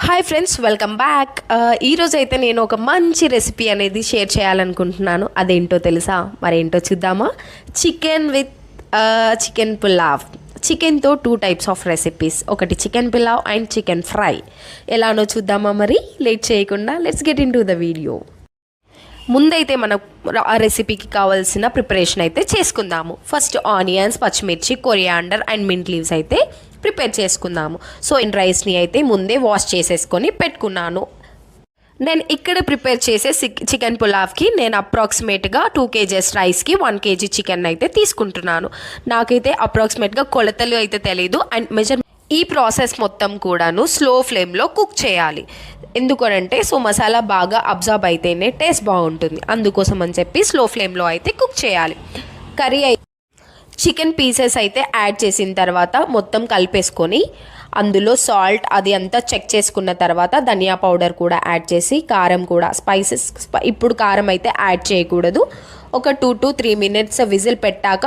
Hi friends, welcome back. ఈరోజు అయితే నేను ఒక మంచి రెసిపీ అనేది షేర్ చేయాలనుకుంటున్నాను. అదేంటో తెలుసా? మరేంటో చూద్దామా? Chicken with chicken pulao. చికెన్తో 2 టైప్స్ ఆఫ్ రెసిపీస్, ఒకటి chicken pulao and chicken fry. ఎలానో చూద్దామా? మరి లేట్ చేయకుండా let's get into the video. ముందైతే మనం ఆ రెసిపీకి కావాల్సిన ప్రిపరేషన్ అయితే చేసుకుందాము. ఫస్ట్ ఆనియన్స్, పచ్చిమిర్చి, కొరియాండర్ అండ్ మింట్ లీవ్స్ అయితే ప్రిపేర్ చేసుకుందాము. సో ఈ రైస్ని అయితే ముందే వాష్ చేసేసుకొని పెట్టుకున్నాను. నేను ఇక్కడ ప్రిపేర్ చేసే చికెన్ పులావ్కి నేను అప్రాక్సిమేట్గా 2 kgs రైస్కి 1 kg చికెన్ అయితే తీసుకుంటున్నాను. నాకైతే అప్రాక్సిమేట్గా కొలతలు అయితే తెలీదు. అండ్ ఈ ప్రాసెస్ మొత్తం కూడాను స్లో ఫ్లేమ్లో కుక్ చేయాలి. ఎందుకనంటే మసాలా బాగా అబ్జర్బ్ అయితేనే టేస్ట్ బాగుంటుంది. అందుకోసం అని చెప్పి స్లో ఫ్లేమ్లో అయితే కుక్ చేయాలి. కర్రీ చికెన్ పీసెస్ అయితే యాడ్ చేసిన తర్వాత మొత్తం కలిపేసుకొని అందులో సాల్ట్ అది అంతా చెక్ చేసుకున్న తర్వాత ధనియా పౌడర్ కూడా యాడ్ చేసి, కారం కూడా స్పైసెస్ ఇప్పుడు కారం అయితే యాడ్ చేయకూడదు. ఒక 2 to 3 minutes విజిల్ పెట్టాక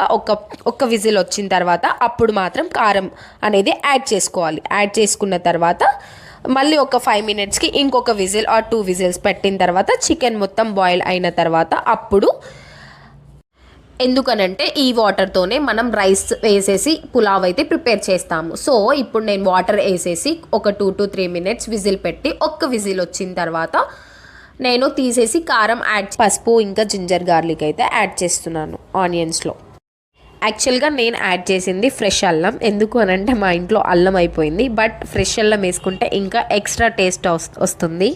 ఒక విజిల్ వచ్చిన తర్వాత అప్పుడు మాత్రం కారం అనేది యాడ్ చేసుకోవాలి. యాడ్ చేసుకున్న తర్వాత మళ్ళీ ఒక 5 minutesకి ఇంకొక విజిల్ ఆర్ 2 విజిల్స్ పెట్టిన తర్వాత చికెన్ మొత్తం బాయిల్ అయిన తర్వాత అప్పుడు, ఎందుకనంటే ఈ వాటర్తోనే మనం రైస్ వేసేసి పులావ్ అయితే ప్రిపేర్ చేస్తాము. సో ఇప్పుడు నేను వాటర్ వేసేసి ఒక 2 to 3 minutes విజిల్ పెట్టి ఒక్క విజిల్ వచ్చిన తర్వాత నేను తీసేసి కారం యాడ్, పసుపు ఇంకా జింజర్ గార్లిక్ అయితే యాడ్ చేస్తున్నాను ఆనియన్స్లో. యాక్చువల్గా నేను యాడ్ చేసింది ఫ్రెష్ అల్లం. ఎందుకు అనంటే మా ఇంట్లో అల్లం అయిపోయింది, బట్ ఫ్రెష్ అల్లం వేసుకుంటే ఇంకా ఎక్స్ట్రా టేస్ట్ వస్తుంది.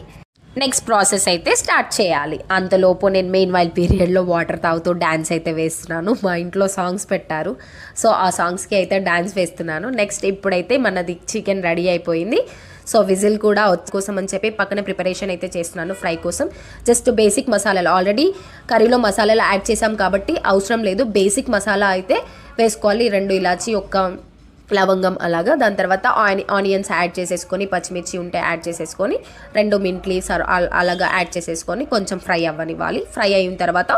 నెక్స్ట్ ప్రాసెస్ అయితే స్టార్ట్ చేయాలి. అంతలోపు నేను మెయిన్ వైల్ పీరియడ్లో వాటర్ తాగుతూ డ్యాన్స్ అయితే వేస్తున్నాను. మా ఇంట్లో సాంగ్స్ పెట్టారు, సో ఆ సాంగ్స్కి అయితే డ్యాన్స్ వేస్తున్నాను. నెక్స్ట్ ఇప్పుడైతే మనది చికెన్ రెడీ అయిపోయింది. సో విజిల్ కూడా కోసం అని చెప్పి పక్కన ప్రిపరేషన్ అయితే చేస్తున్నాను ఫ్రై కోసం. జస్ట్ బేసిక్ మసాలాలు, ఆల్రెడీ కర్రీలో మసాలాలు యాడ్ చేసాం కాబట్టి అవసరం లేదు. బేసిక్ మసాలా అయితే వేసుకోవాలి. 2 ఇలాచి, 1 లవంగం అలాగా. దాని తర్వాత ఆనియన్స్ యాడ్ చేసేసుకొని, పచ్చిమిర్చి ఉంటే యాడ్ చేసేసుకొని, 2 మింట్ లీవ్స్ అలాగా యాడ్ చేసేసుకొని కొంచెం ఫ్రై అవ్వనివ్వాలి. ఫ్రై అయిన తర్వాత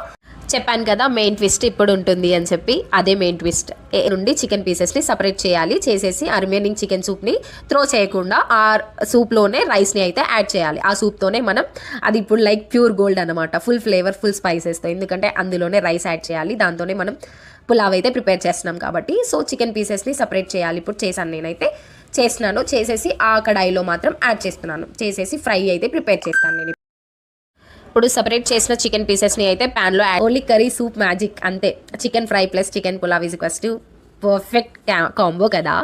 చెప్పాను కదా మెయిన్ ట్విస్ట్ ఇప్పుడు ఉంటుంది అని చెప్పి, అదే మెయిన్ ట్విస్ట్. నుండి చికెన్ పీసెస్ని సపరేట్ చేయాలి. చేసేసి ఆ రిమైనింగ్ చికెన్ సూప్ని త్రో చేయకుండా ఆ సూప్లోనే రైస్ని అయితే యాడ్ చేయాలి. ఆ సూప్తోనే మనం, అది ఇప్పుడు లైక్ ప్యూర్ గోల్డ్ అనమాట, ఫుల్ ఫ్లేవర్ ఫుల్ స్పైసెస్తో. ఎందుకంటే అందులోనే రైస్ యాడ్ చేయాలి, దాంతోనే మనం పులావ్ అయితే ప్రిపేర్ చేస్తున్నాం కాబట్టి. సో చికెన్ పీసెస్ని సపరేట్ చేయాలి. ఇప్పుడు నేనైతే చేస్తున్నాను. చేసేసి ఆ కడాయిలో మాత్రం యాడ్ చేస్తున్నాను. చేసేసి ఫ్రై అయితే ప్రిపేర్ చేస్తాను నేను. ఇప్పుడు సపరేట్ చేసిన చికెన్ పీసెస్ని అయితే ప్యాన్లో add, only curry soup magic అంతే. Chicken fry plus chicken pulao is equals to perfect combo కదా.